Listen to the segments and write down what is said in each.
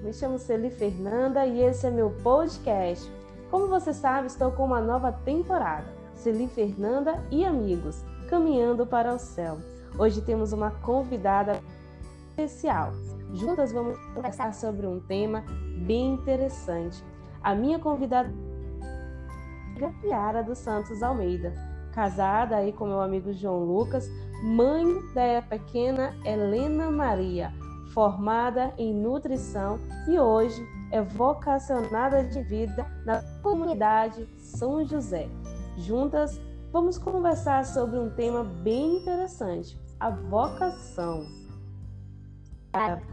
Me chamo Celi Fernanda e esse é meu podcast. Como você sabe, estou com uma nova temporada, Celi Fernanda e Amigos, caminhando para o céu. Hoje temos uma convidada especial. Juntas vamos conversar sobre um tema bem interessante. A minha convidada é Yara dos Santos Almeida, casada aí com meu amigo João Lucas, mãe da pequena Helena Maria, formada em nutrição e hoje é vocacionada de vida na comunidade São José. Juntas, vamos conversar sobre um tema bem interessante, a vocação.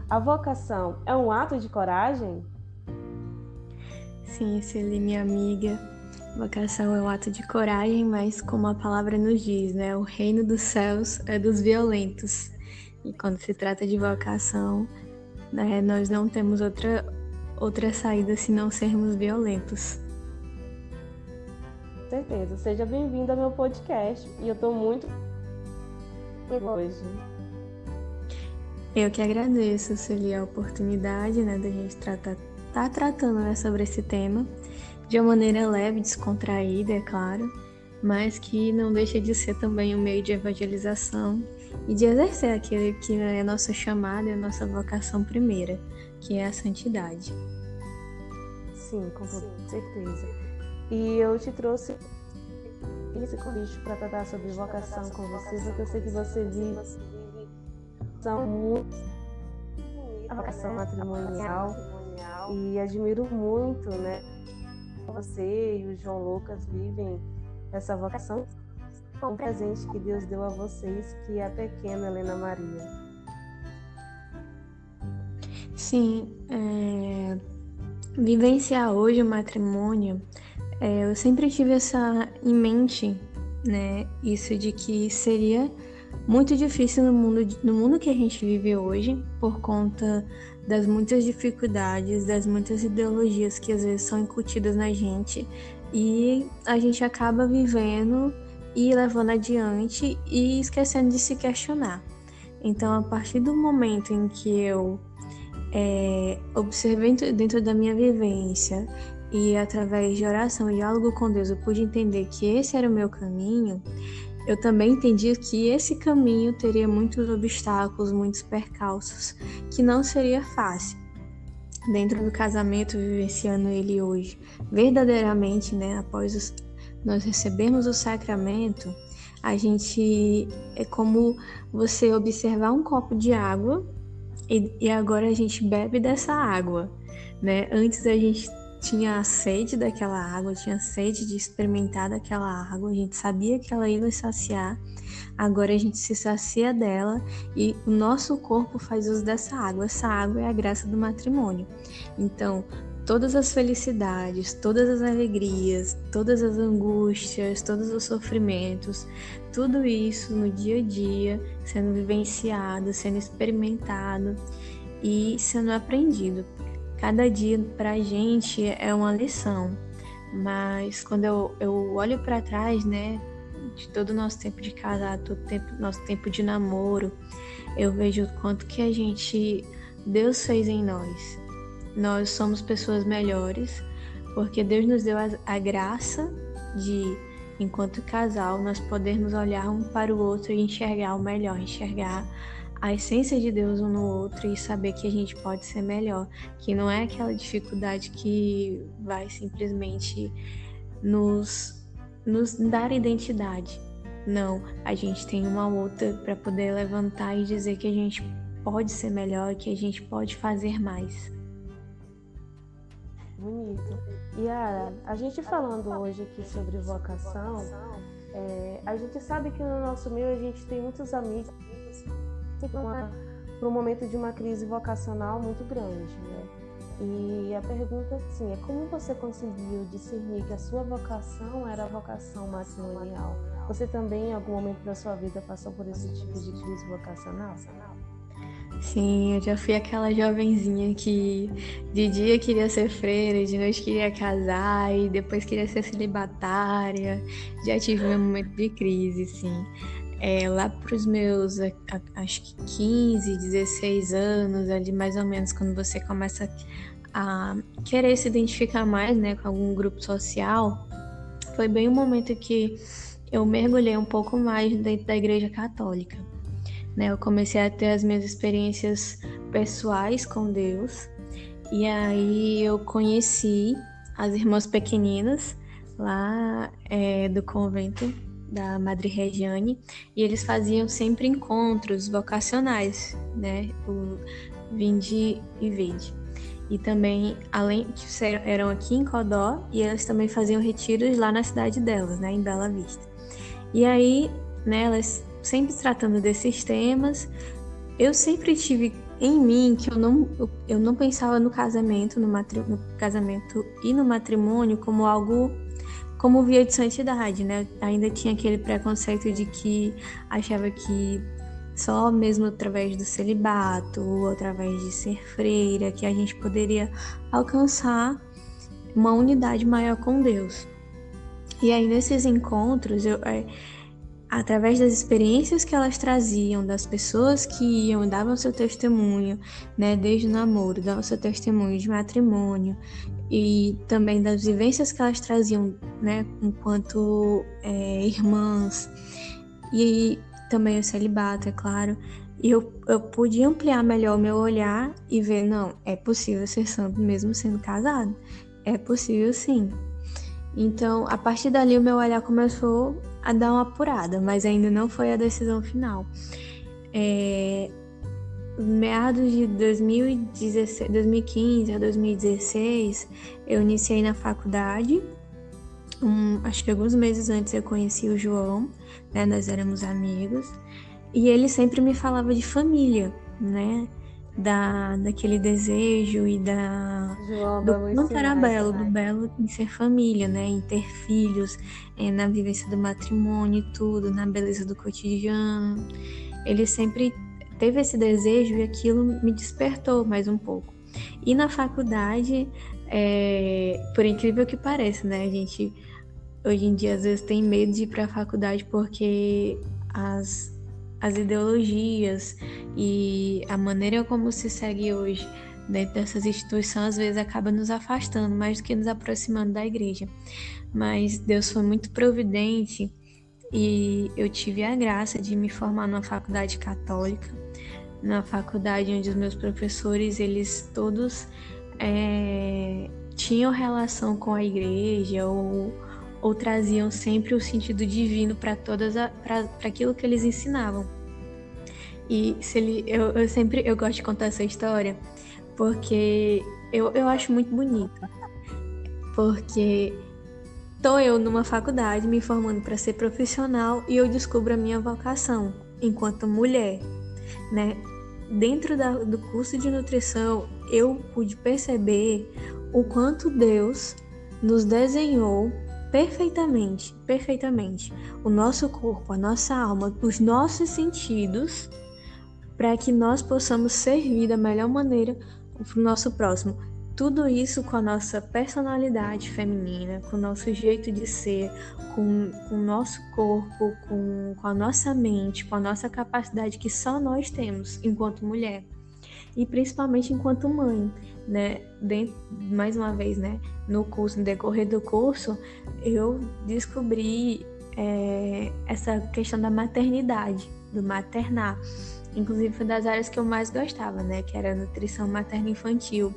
A vocação é um ato de coragem? Sim, Celi, minha amiga, vocação é um ato de coragem, mas como a palavra nos diz, né? O reino dos céus é dos violentos. E quando se trata de vocação, né, nós não temos outra saída senão sermos violentos. Com certeza. Seja bem-vindo ao meu podcast. E eu estou muito hoje. Eu que agradeço, Celi, a oportunidade, né, da gente tá tratando, né, sobre esse tema de uma maneira leve, descontraída, é claro, mas que não deixa de ser também um meio de evangelização e de exercer aquilo que é a nossa chamada e a nossa vocação primeira, que é a santidade. Sim, com certeza. E eu te trouxe esse convite para tratar sobre vocação com você, porque eu sei que você vive a vocação matrimonial e admiro muito, né? Você e o João Lucas vivem essa vocação com um presente que Deus deu a vocês, que é a pequena Helena Maria. Sim, vivenciar hoje o matrimônio, eu sempre tive essa em mente, né? Isso de que seria muito difícil no mundo que a gente vive hoje, por conta das muitas dificuldades, das muitas ideologias que às vezes são incutidas na gente e a gente acaba vivendo e levando adiante e esquecendo de se questionar. Então, a partir do momento em que eu observei dentro da minha vivência e através de oração e diálogo com Deus eu pude entender que esse era o meu caminho, eu também entendi que esse caminho teria muitos obstáculos, muitos percalços, que não seria fácil. Dentro do casamento, vivenciando ele hoje, verdadeiramente, né, após nós recebermos o sacramento, a gente é como você observar um copo de água e agora a gente bebe dessa água, né? Antes a gente tinha a sede daquela água, tinha sede de experimentar daquela água, a gente sabia que ela ia nos saciar, agora a gente se sacia dela e o nosso corpo faz uso dessa água. Essa água é a graça do matrimônio. Então, todas as felicidades, todas as alegrias, todas as angústias, todos os sofrimentos, tudo isso no dia a dia, sendo vivenciado, sendo experimentado e sendo aprendido. Cada dia pra gente é uma lição, mas quando eu olho para trás, né, de todo o nosso tempo de casado, nosso tempo de namoro, eu vejo o quanto que Deus fez em nós. Nós somos pessoas melhores, porque Deus nos deu a graça de, enquanto casal, nós podermos olhar um para o outro e enxergar o melhor, enxergar a essência de Deus um no outro e saber que a gente pode ser melhor, que não é aquela dificuldade que vai simplesmente nos dar identidade. Não, a gente tem uma outra para poder levantar e dizer que a gente pode ser melhor, que a gente pode fazer mais. Bonito. E a gente falando hoje aqui sobre vocação, a gente sabe que no nosso meio a gente tem muitos amigos para um momento de uma crise vocacional muito grande, né? E a pergunta, assim, é como você conseguiu discernir que a sua vocação era a vocação matrimonial? Você também, em algum momento da sua vida, passou por esse tipo de crise vocacional? Sim, eu já fui aquela jovenzinha que de dia queria ser freira, de noite queria casar e depois queria ser celibatária. Já tive meu momento de crise, sim. lá para os meus, acho que 15, 16 anos, ali mais ou menos, quando você começa a querer se identificar mais, né, com algum grupo social, foi bem o momento que eu mergulhei um pouco mais dentro da Igreja Católica, né? Eu comecei a ter as minhas experiências pessoais com Deus, e aí eu conheci as irmãs pequeninas lá do convento da Madre Regiane, e eles faziam sempre encontros vocacionais, né? O Vinde e Vinde. E também, além que eram aqui em Codó, e elas também faziam retiros lá na cidade delas, né, em Bela Vista. E aí, né, elas sempre tratando desses temas, eu sempre tive em mim que eu não pensava no casamento, no casamento e no matrimônio como algo, como via de santidade, né? Eu ainda tinha aquele preconceito de que achava que só mesmo através do celibato ou através de ser freira que a gente poderia alcançar uma unidade maior com Deus. E aí nesses encontros, através das experiências que elas traziam, das pessoas que iam, davam seu testemunho, né, desde o namoro, davam seu testemunho de matrimônio, e também das vivências que elas traziam, né, enquanto irmãs, e também o celibato, é claro, e eu pude ampliar melhor o meu olhar e ver, não, é possível ser santo mesmo sendo casado, é possível sim. Então, a partir dali, o meu olhar começou a dar uma apurada, mas ainda não foi a decisão final. Meados de 2015 a 2016, eu iniciei na faculdade. Acho que alguns meses antes eu conheci o João, né? Nós éramos amigos. E ele sempre me falava de família, né? Daquele desejo e do quanto era belo, do belo em ser família, né? Em ter filhos, na vivência do matrimônio e tudo, na beleza do cotidiano. Ele sempre teve esse desejo e aquilo me despertou mais um pouco. E na faculdade, por incrível que pareça, né? A gente, hoje em dia, às vezes tem medo de ir para a faculdade porque as ideologias e a maneira como se segue hoje dentro dessas instituições, às vezes acaba nos afastando mais do que nos aproximando da igreja. Mas Deus foi muito providente e eu tive a graça de me formar numa faculdade católica, na faculdade onde os meus professores, eles todos tinham relação com a igreja ou traziam sempre o sentido divino para aquilo que eles ensinavam. E eu gosto de contar essa história porque eu acho muito bonita. Porque estou eu numa faculdade me formando para ser profissional e eu descubro a minha vocação enquanto mulher, né? Dentro do curso de nutrição, eu pude perceber o quanto Deus nos desenhou perfeitamente, o nosso corpo, a nossa alma, os nossos sentidos, para que nós possamos servir da melhor maneira para o nosso próximo. Tudo isso com a nossa personalidade feminina, com o nosso jeito de ser, com o nosso corpo, com a nossa mente, com a nossa capacidade que só nós temos enquanto mulher. E principalmente enquanto mãe, né? Mais uma vez, né? No decorrer do curso, eu descobri essa questão da maternidade, do maternar. Inclusive, foi das áreas que eu mais gostava, né? Que era a nutrição materno-infantil.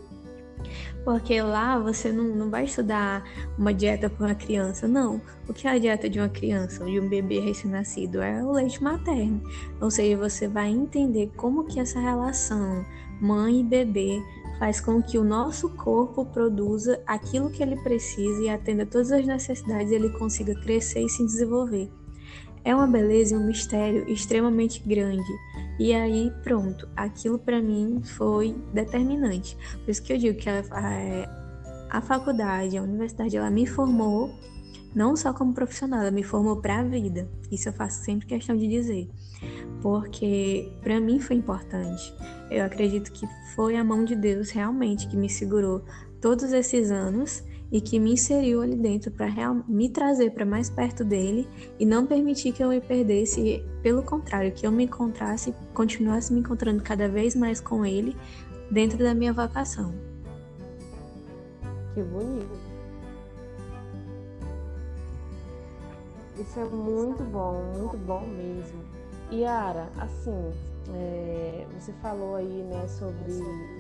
Porque lá você não vai estudar uma dieta para uma criança, não. O que é a dieta de uma criança, de um bebê recém-nascido? É o leite materno. Ou seja, você vai entender como que essa relação mãe e bebê faz com que o nosso corpo produza aquilo que ele precisa e atenda todas as necessidades e ele consiga crescer e se desenvolver. É uma beleza e um mistério extremamente grande. E aí, pronto, aquilo para mim foi determinante. Por isso que eu digo que a faculdade, a universidade, ela me formou não só como profissional, ela me formou para a vida. Isso eu faço sempre questão de dizer, porque para mim foi importante. Eu acredito que foi a mão de Deus realmente que me segurou todos esses anos e que me inseriu ali dentro para me trazer para mais perto dele e não permitir que eu me perdesse, e, pelo contrário, que eu me encontrasse, continuasse me encontrando cada vez mais com ele dentro da minha vocação. Que bonito. Isso é muito bom mesmo. Yara, assim, você falou aí, né, sobre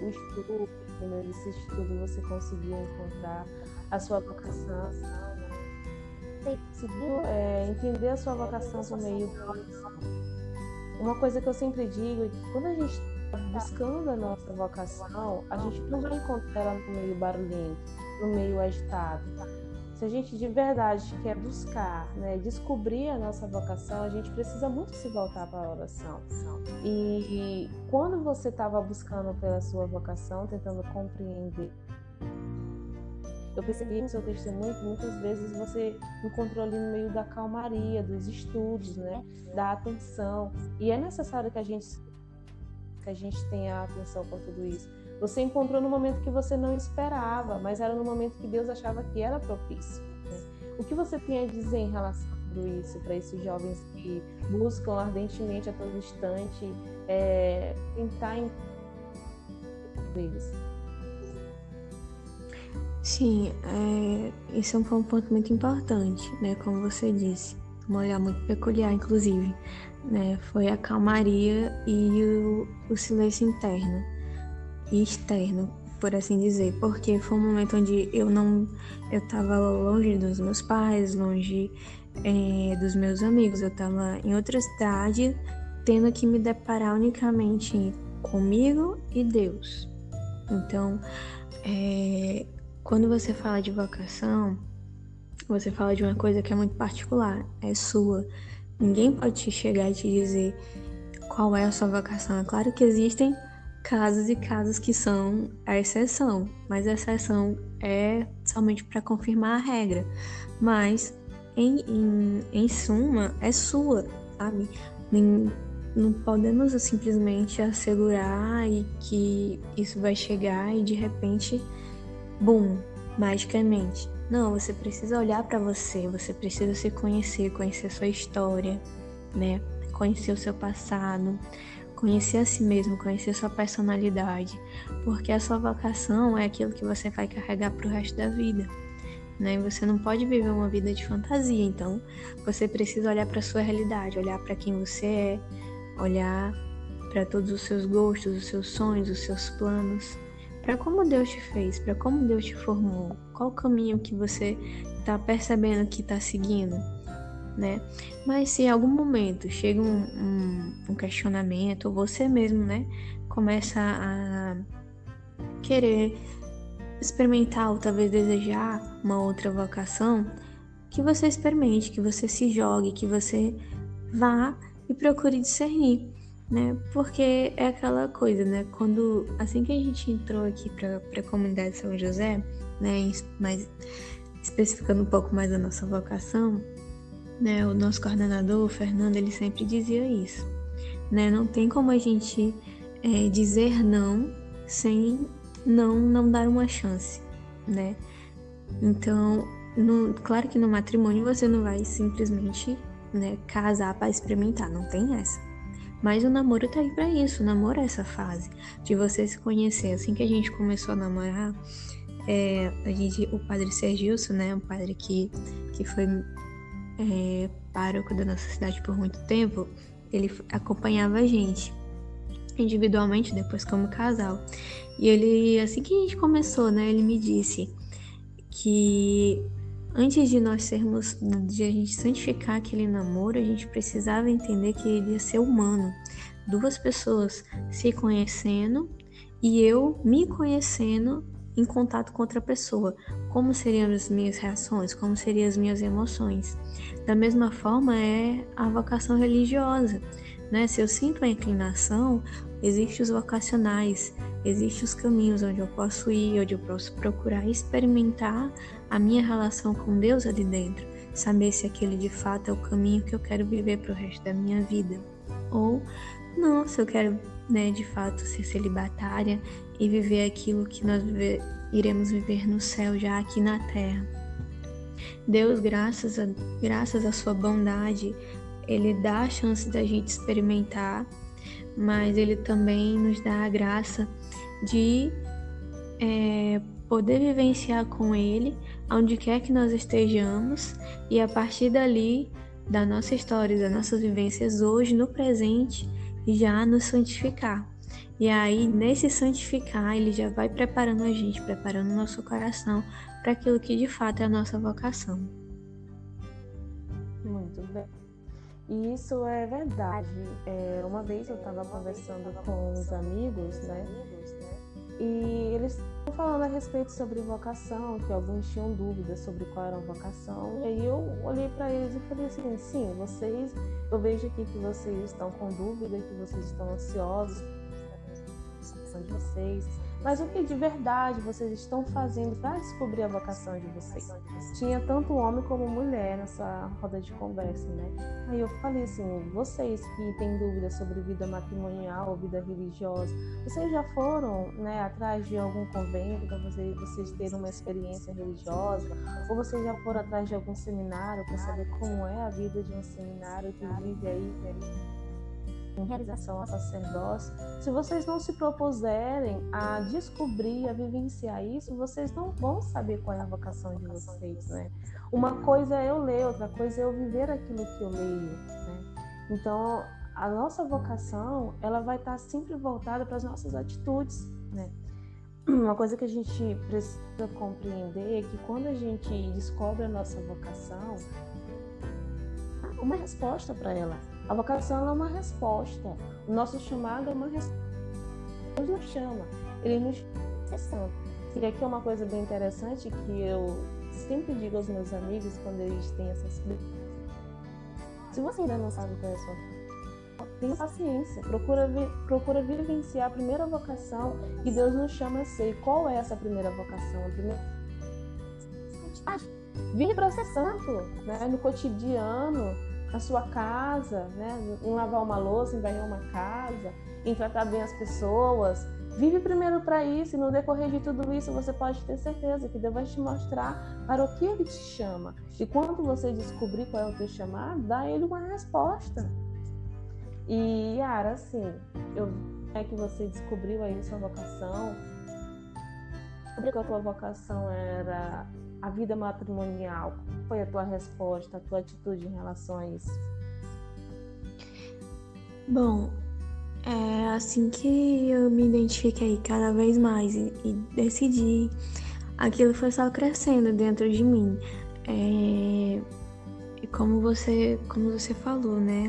o estudo, né, nesse estudo você conseguiu encontrar a sua vocação, né? Você conseguiu entender a sua vocação por meio da oração. Uma coisa que eu sempre digo é que quando a gente está buscando a nossa vocação, a gente não vai encontrar ela no meio barulhento, no meio agitado. Se a gente de verdade quer buscar, né, descobrir a nossa vocação, a gente precisa muito se voltar para a oração. E quando você estava buscando pela sua vocação, tentando compreender, eu percebi no seu testemunho que muitas vezes você encontrou ali no meio da calmaria, dos estudos, né, da atenção. E é necessário que a gente tenha atenção por tudo isso. Você encontrou no momento que você não esperava, mas era no momento que Deus achava que era propício, né? O que você tem a dizer em relação a tudo isso para esses jovens que buscam ardentemente a todo instante tentar entender eles? Sim, isso é um ponto muito importante, né? Como você disse, um olhar muito peculiar, inclusive, né? Foi a calmaria e o silêncio interno e externo, por assim dizer, porque foi um momento onde eu estava longe dos meus pais, longe dos meus amigos, eu estava em outra cidade, tendo que me deparar unicamente comigo e Deus. Então, quando você fala de vocação, você fala de uma coisa que é muito particular, é sua. Ninguém pode te chegar e te dizer qual é a sua vocação. É claro que existem casos e casos que são a exceção, mas a exceção é somente para confirmar a regra. Mas, em suma, é sua, sabe? Não podemos simplesmente assegurar e que isso vai chegar e de repente, bum, magicamente. Não, você precisa olhar para você precisa se conhecer a sua história, né? Conhecer o seu passado, conhecer a si mesmo, conhecer a sua personalidade, porque a sua vocação é aquilo que você vai carregar pro resto da vida, né? Você não pode viver uma vida de fantasia, então você precisa olhar para sua realidade, olhar para quem você é, olhar para todos os seus gostos, os seus sonhos, os seus planos, para como Deus te fez, para como Deus te formou, qual o caminho que você está percebendo que está seguindo, né? Mas se em algum momento chega um questionamento, ou você mesmo, né, começa a querer experimentar ou talvez desejar uma outra vocação, que você experimente, que você se jogue, que você vá e procure discernir, né? Porque é aquela coisa, né? Assim que a gente entrou aqui para a comunidade de São José, né, mas especificando um pouco mais a nossa vocação, né, o nosso coordenador, o Fernando, ele sempre dizia isso, né? Não tem como a gente dizer não sem não dar uma chance, né? Então, claro que no matrimônio você não vai simplesmente, né, casar para experimentar, não tem essa. Mas o namoro tá aí para isso, o namoro é essa fase de você se conhecer. Assim que a gente começou a namorar, o padre Sergilson, né, um padre que foi pároco da nossa cidade por muito tempo, ele acompanhava a gente individualmente, depois como casal. E ele, assim que a gente começou, né, ele me disse que antes de a gente santificar aquele namoro, a gente precisava entender que ele ia ser humano. Duas pessoas se conhecendo e eu me conhecendo em contato com outra pessoa. Como seriam as minhas reações? Como seriam as minhas emoções? Da mesma forma é a vocação religiosa, né? Se eu sinto a inclinação, existem os vocacionais, existem os caminhos onde eu posso ir, onde eu posso procurar experimentar a minha relação com Deus ali dentro, saber se aquele de fato é o caminho que eu quero viver para o resto da minha vida. Ou não, se eu quero, né, de fato ser celibatária e viver aquilo que nós iremos viver no céu já aqui na terra. Deus, graças à sua bondade, Ele dá a chance da gente experimentar, mas Ele também nos dá a graça de poder vivenciar com Ele, onde quer que nós estejamos, e a partir dali, da nossa história, das nossas vivências hoje, no presente, já nos santificar. E aí, nesse santificar, Ele já vai preparando a gente, preparando o nosso coração para aquilo que de fato é a nossa vocação. Muito bem. E isso é verdade. Uma vez eu estava conversando com uns amigos, né? E eles estavam falando a respeito sobre vocação, que alguns tinham dúvidas sobre qual era a vocação. E aí eu olhei para eles e falei assim, sim, eu vejo aqui que vocês estão com dúvida, que vocês estão ansiosos de vocês, mas o que de verdade vocês estão fazendo para descobrir a vocação de vocês? Tinha tanto homem como mulher nessa roda de conversa, né? Aí eu falei assim, vocês que têm dúvidas sobre vida matrimonial ou vida religiosa, vocês já foram, né, atrás de algum convento para vocês terem uma experiência religiosa? Ou vocês já foram atrás de algum seminário para saber como é a vida de um seminário que vive aí em realização ao sacerdócio? Se vocês não se propuserem a descobrir, a vivenciar isso, vocês não vão saber qual é a vocação de vocês, né? Uma coisa é eu ler, outra coisa é eu viver aquilo que eu leio, né? Então, a nossa vocação, ela vai estar sempre voltada para as nossas atitudes, né? Uma coisa que a gente precisa compreender é que quando a gente descobre a nossa vocação, há uma resposta para ela. A vocação é uma resposta. O nosso chamado é uma resposta. Deus nos chama. Ele nos chama. E aqui é uma coisa bem interessante que eu sempre digo aos meus amigos quando eles têm essas dúvidas. Se você ainda não sabe qual é a sua vocação, tenha paciência. Procura vivenciar a primeira vocação que Deus nos chama a ser. Qual é essa primeira vocação? Vive para ser santo, né? No cotidiano, na sua casa, né? Em lavar uma louça, em varrer uma casa, em tratar bem as pessoas. Vive primeiro para isso, e no decorrer de tudo isso você pode ter certeza que Deus vai te mostrar para o que Ele te chama. E quando você descobrir qual é o teu chamado, dá a Ele uma resposta. E Yara, assim, eu vi que você descobriu aí sua vocação. Descobriu que a tua vocação era a vida matrimonial. Qual foi a tua resposta, a tua atitude em relação a isso? Bom, assim que eu me identifiquei cada vez mais e decidi, aquilo foi só crescendo dentro de mim. E como você falou, né?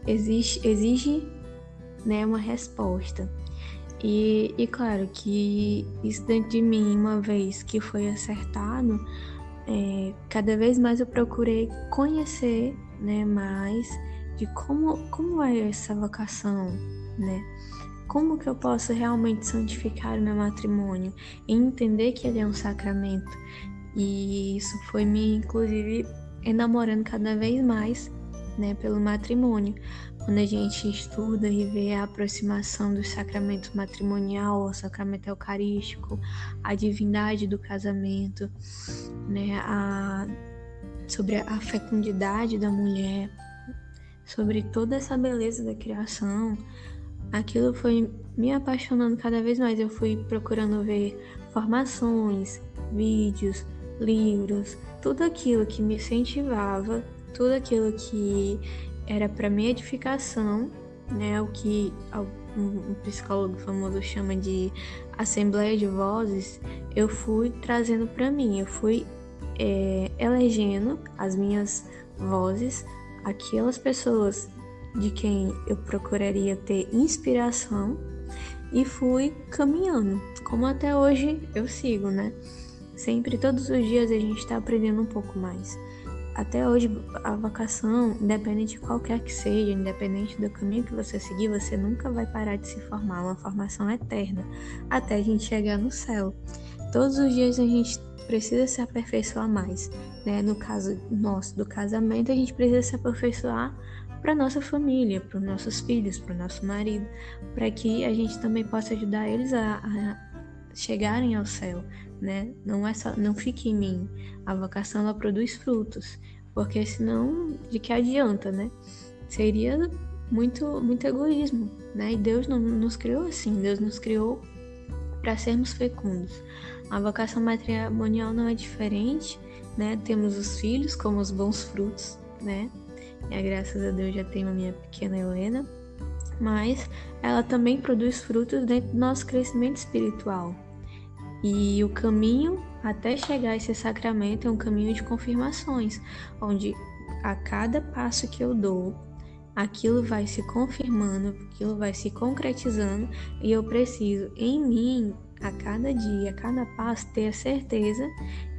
Exige, né, uma resposta. E claro que isso dentro de mim, uma vez que foi acertado, cada vez mais eu procurei conhecer, né, mais de como é essa vocação, né? Como que eu posso realmente santificar o meu matrimônio e entender que ele é um sacramento. E isso foi me, inclusive, enamorando cada vez mais, né, pelo matrimônio. Quando a gente estuda e vê a aproximação do sacramento matrimonial, o sacramento eucarístico, a divindade do casamento, né, sobre a fecundidade da mulher, sobre toda essa beleza da criação, aquilo foi me apaixonando cada vez mais. Eu fui procurando ver formações, vídeos, livros, tudo aquilo que me incentivava, tudo aquilo que era para minha edificação, né, o que um psicólogo famoso chama de assembleia de vozes, eu fui trazendo para mim, eu fui elegendo as minhas vozes, aquelas pessoas de quem eu procuraria ter inspiração, e fui caminhando, como até hoje eu sigo, né? Sempre, todos os dias a gente está aprendendo um pouco mais. Até hoje, a vocação, independente de qualquer que seja, independente do caminho que você seguir, você nunca vai parar de se formar, uma formação eterna, até a gente chegar no céu. Todos os dias a gente precisa se aperfeiçoar mais, né? No caso nosso, do casamento, a gente precisa se aperfeiçoar para nossa família, para os nossos filhos, para o nosso marido, para que a gente também possa ajudar eles a chegarem ao céu, né? Não fique em mim. A vocação, ela produz frutos, porque senão, de que adianta, né? Seria muito egoísmo, né? E Deus não nos criou assim. Deus nos criou para sermos fecundos. A vocação matrimonial não é diferente, né? Temos os filhos como os bons frutos, né? E graças a Deus já tenho a minha pequena Helena, mas ela também produz frutos dentro do nosso crescimento espiritual. E o caminho até chegar a esse sacramento é um caminho de confirmações, onde a cada passo que eu dou, aquilo vai se confirmando, aquilo vai se concretizando, e eu preciso, em mim, a cada dia, a cada passo, ter a certeza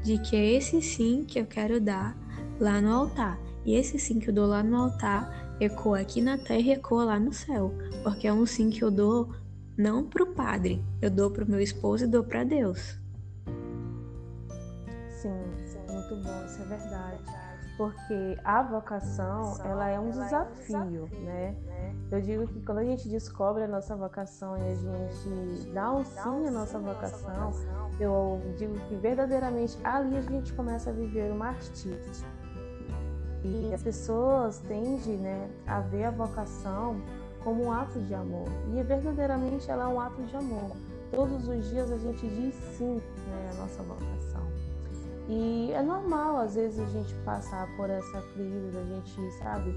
de que é esse sim que eu quero dar lá no altar. E esse sim que eu dou lá no altar ecoa aqui na terra e ecoa lá no céu, porque é um sim que eu dou não para o padre, eu dou para o meu esposo e dou para Deus. Sim, muito bom, isso é verdade. Porque a vocação, ela é um desafio, né? Eu digo que quando a gente descobre a nossa vocação e a gente dá um sim à nossa vocação, eu digo que verdadeiramente ali a gente começa a viver o martírio. E as pessoas tendem, né, a ver a vocação como um ato de amor. E verdadeiramente ela é um ato de amor. Todos os dias a gente diz sim, né, à nossa vocação. E é normal, às vezes, a gente passar por essa crise, a gente, sabe,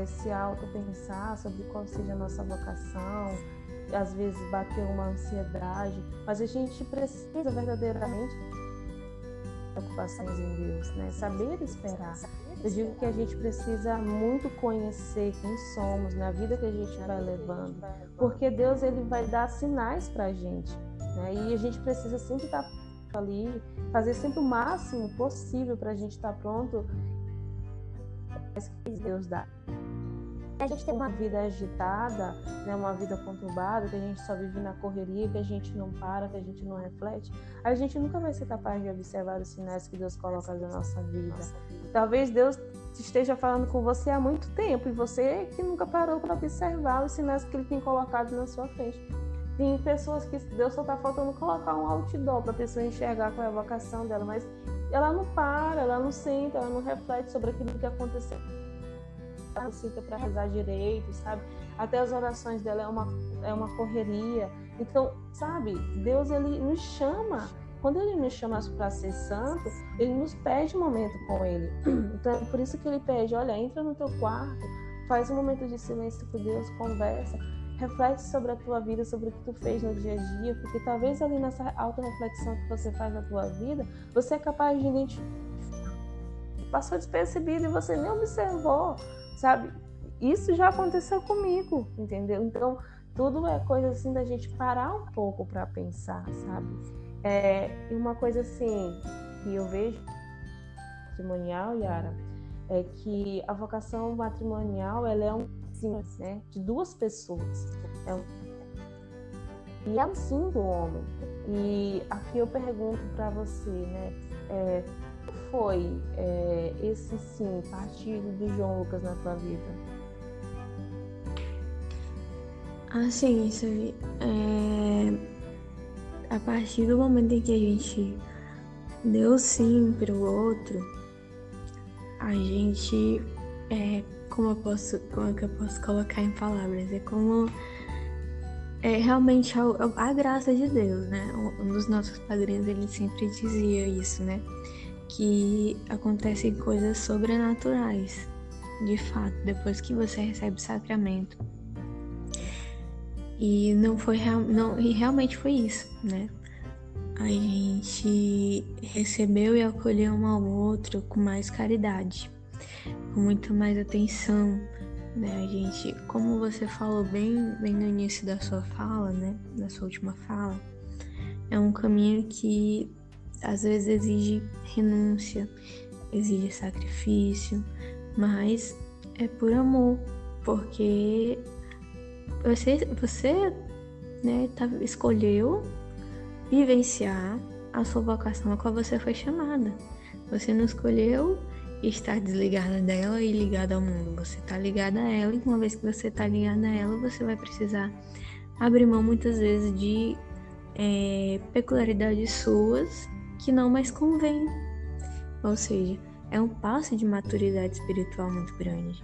se auto-pensar sobre qual seja a nossa vocação, às vezes bater uma ansiedade, mas a gente precisa verdadeiramente de preocupações em Deus, né? Saber esperar. Eu digo que a gente precisa muito conhecer quem somos, na vida que a gente vai levando, porque Deus, ele vai dar sinais pra gente, né? E a gente precisa sempre estar ali, fazer sempre o máximo possível para a gente estar pronto, que Deus dá. A gente tem uma vida agitada, né, uma vida conturbada, que a gente só vive na correria, que a gente não para, que a gente não reflete, a gente nunca vai ser capaz de observar os sinais que Deus coloca na nossa vida. Talvez Deus esteja falando com você há muito tempo e você que nunca parou para observar os sinais que Ele tem colocado na sua frente. Tem pessoas que Deus só está faltando colocar um outdoor para a pessoa enxergar qual é a vocação dela, mas ela não para, ela não senta, ela não reflete sobre aquilo que aconteceu. Ela não senta para rezar direito, sabe? Até as orações dela é uma correria. Então, sabe, Deus, ele nos chama. Quando ele nos chama para ser santo, ele nos pede um momento com ele. Então, é por isso que ele pede, olha, entra no teu quarto, faz um momento de silêncio com Deus, conversa, reflete sobre a tua vida, sobre o que tu fez no dia a dia, porque talvez ali nessa auto-reflexão que você faz na tua vida, você é capaz de identificar, passou despercebido e você nem observou, sabe? Isso já aconteceu comigo, entendeu? Então, tudo é coisa assim da gente parar um pouco para pensar, sabe? E uma coisa assim que eu vejo matrimonial, Yara, é que a vocação matrimonial, ela é né, de duas pessoas. E é um sim do homem. E aqui eu pergunto para você, né, como foi esse sim partido de João Lucas na tua vida? Assim, isso aí, a partir do momento em que a gente deu sim para o outro, a gente como é que eu posso colocar em palavras? É como realmente a graça de Deus, né? Um dos nossos padrinhos, ele sempre dizia isso, né? Que acontecem coisas sobrenaturais, de fato, depois que você recebe o sacramento. E realmente foi isso, né? A gente recebeu e acolheu um ao outro com mais caridade, com muito mais atenção, né? A gente, como você falou bem no início da sua fala, né? Da sua última fala, é um caminho que às vezes exige renúncia, exige sacrifício, mas é por amor, porque você né, escolheu vivenciar a sua vocação a qual você foi chamada. Você não escolheu estar desligada dela e ligada ao mundo. Você está ligada a ela, e uma vez que você está ligada a ela, você vai precisar abrir mão muitas vezes de peculiaridades suas que não mais convêm. Ou seja, é um passo de maturidade espiritual muito grande.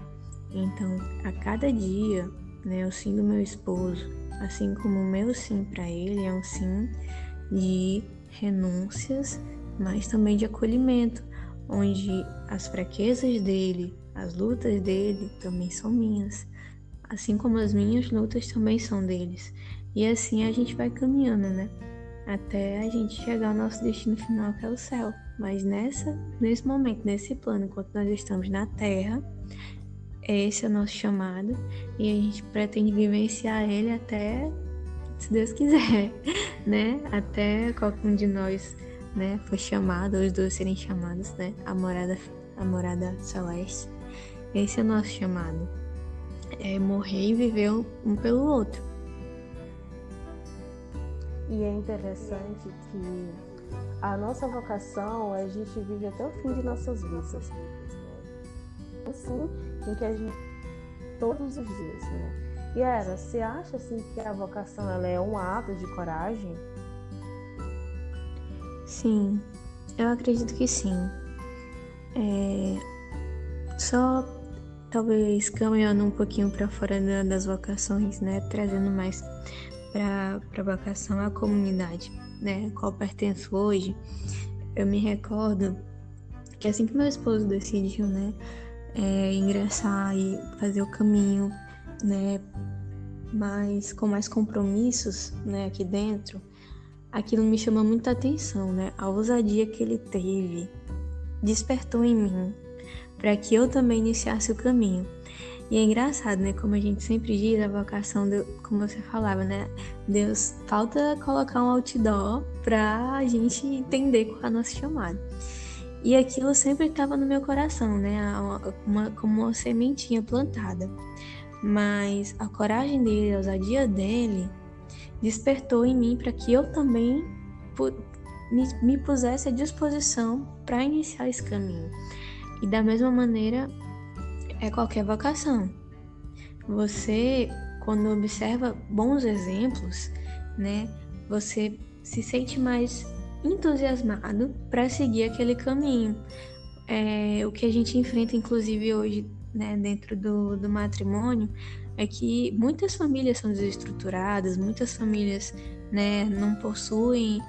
Então, a cada dia, né, o sim do meu esposo, assim como o meu sim para ele, é um sim de renúncias, mas também de acolhimento, onde as fraquezas dele, as lutas dele também são minhas, assim como as minhas lutas também são deles. E assim a gente vai caminhando, né? Até a gente chegar ao nosso destino final, que é o céu. Mas nesse momento, nesse plano, enquanto nós estamos na Terra, esse é o nosso chamado e a gente pretende vivenciar ele até, se Deus quiser, né? Até qualquer um de nós, né, for chamado, ou os dois serem chamados, né? A morada celeste. Esse é o nosso chamado. É morrer e viver um pelo outro. E é interessante que a nossa vocação é a gente vive até o fim de nossas vidas. Assim, em que a gente todos os dias, né? Yara, você acha assim que a vocação ela é um ato de coragem? Sim, eu acredito que sim. Só talvez caminhando um pouquinho para fora das vocações, né? Trazendo mais para a vocação a comunidade, né? A qual pertenço hoje. Eu me recordo que assim que meu esposo decidiu, né, ingressar e fazer o caminho, né, mas com mais compromissos, né, aqui dentro, aquilo me chamou muita atenção, né? A ousadia que ele teve despertou em mim para que eu também iniciasse o caminho. E é engraçado, né? Como a gente sempre diz, a vocação, como você falava, né? Deus, falta colocar um outdoor para a gente entender qual é o nosso chamado. E aquilo sempre estava no meu coração, né? Como uma sementinha plantada. Mas a coragem dele, a ousadia dele, despertou em mim para que eu também me pusesse à disposição para iniciar esse caminho. E da mesma maneira, é qualquer vocação. Você, quando observa bons exemplos, né, você se sente mais entusiasmado para seguir aquele caminho. O que a gente enfrenta, inclusive, hoje, né, dentro do matrimônio, é que muitas famílias são desestruturadas, muitas famílias, né, não possuem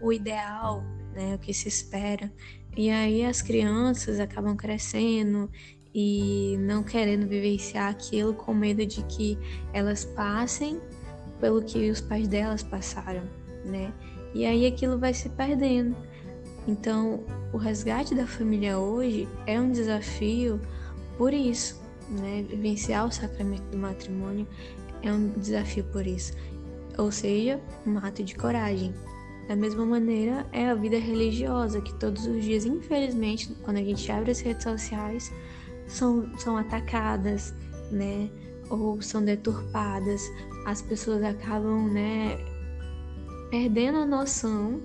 o ideal, né, o que se espera. E aí as crianças acabam crescendo e não querendo vivenciar aquilo com medo de que elas passem pelo que os pais delas passaram, né? E aí aquilo vai se perdendo. Então, o resgate da família hoje é um desafio por isso, né? Vivenciar o sacramento do matrimônio é um desafio por isso. Ou seja, um ato de coragem. Da mesma maneira, é a vida religiosa, que todos os dias, infelizmente, quando a gente abre as redes sociais, são atacadas, né? Ou são deturpadas. As pessoas acabam, né, perdendo a noção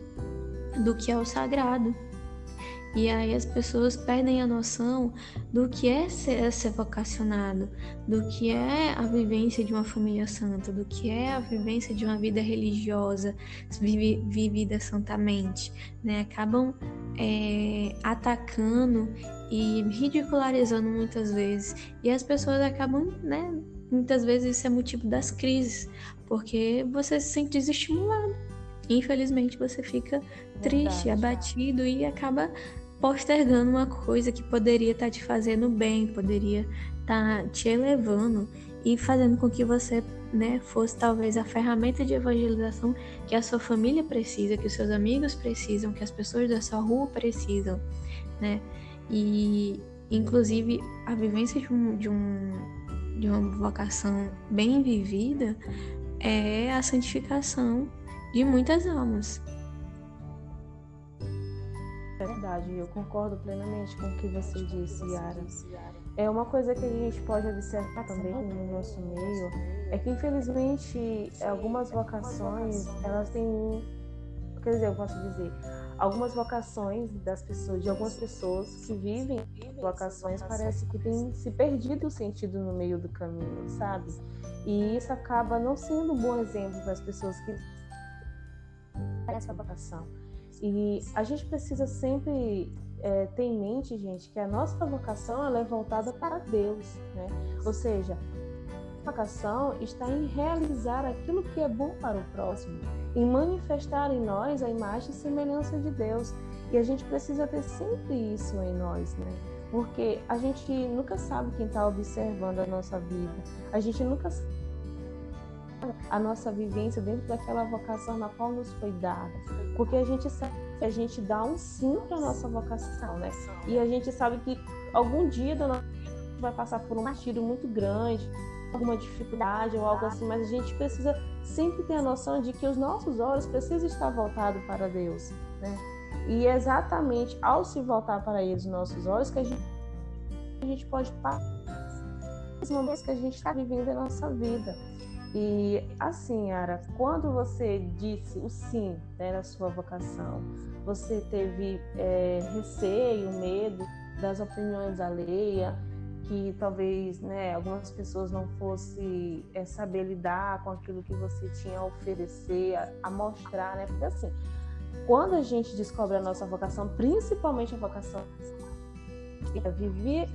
do que é o sagrado. E aí as pessoas perdem a noção do que é ser vocacionado, do que é a vivência de uma família santa, do que é a vivência de uma vida religiosa vivida santamente, né? Acabam atacando e ridicularizando muitas vezes. E as pessoas acabam, né? Muitas vezes isso é motivo das crises, porque você se sente desestimulado. Infelizmente você fica triste, abatido e acaba postergando uma coisa que poderia estar te fazendo bem, poderia estar te elevando e fazendo com que você, né, fosse talvez a ferramenta de evangelização que a sua família precisa, que os seus amigos precisam, que as pessoas da sua rua precisam, né? E inclusive a vivência de uma vocação bem vivida é a santificação de muitas almas. É verdade, eu concordo plenamente com o que você disse, Yara. É uma coisa que a gente pode observar também no nosso meio, é que infelizmente algumas vocações, elas têm, quer dizer, eu posso dizer, algumas vocações de algumas pessoas que vivem vocações, parece que tem se perdido o sentido no meio do caminho, sabe? E isso acaba não sendo um bom exemplo para as pessoas que essa vocação. E a gente precisa sempre ter em mente, gente, que a nossa vocação ela é voltada para Deus, né? Ou seja, a vocação está em realizar aquilo que é bom para o próximo, em manifestar em nós a imagem e semelhança de Deus. E a gente precisa ter sempre isso em nós, né? Porque a gente nunca sabe quem está observando a nossa vida. A gente nunca sabe a nossa vivência dentro daquela vocação na qual nos foi dada. Porque a gente sabe que a gente dá um sim para a nossa vocação, né? E a gente sabe que algum dia a gente vai passar por um martírio muito grande, alguma dificuldade ou algo assim, mas a gente precisa sempre ter a noção de que os nossos olhos precisam estar voltados para Deus, né? E é exatamente ao se voltar para eles, os nossos olhos, que a gente pode passar os momentos que a gente está vivendo na nossa vida. E assim, Yara, quando você disse o sim, né, na sua vocação, você teve receio, medo das opiniões alheias, que talvez, né, algumas pessoas não fossem saber lidar com aquilo que você tinha a oferecer, a mostrar, né? Porque assim, quando a gente descobre a nossa vocação, principalmente a vocação,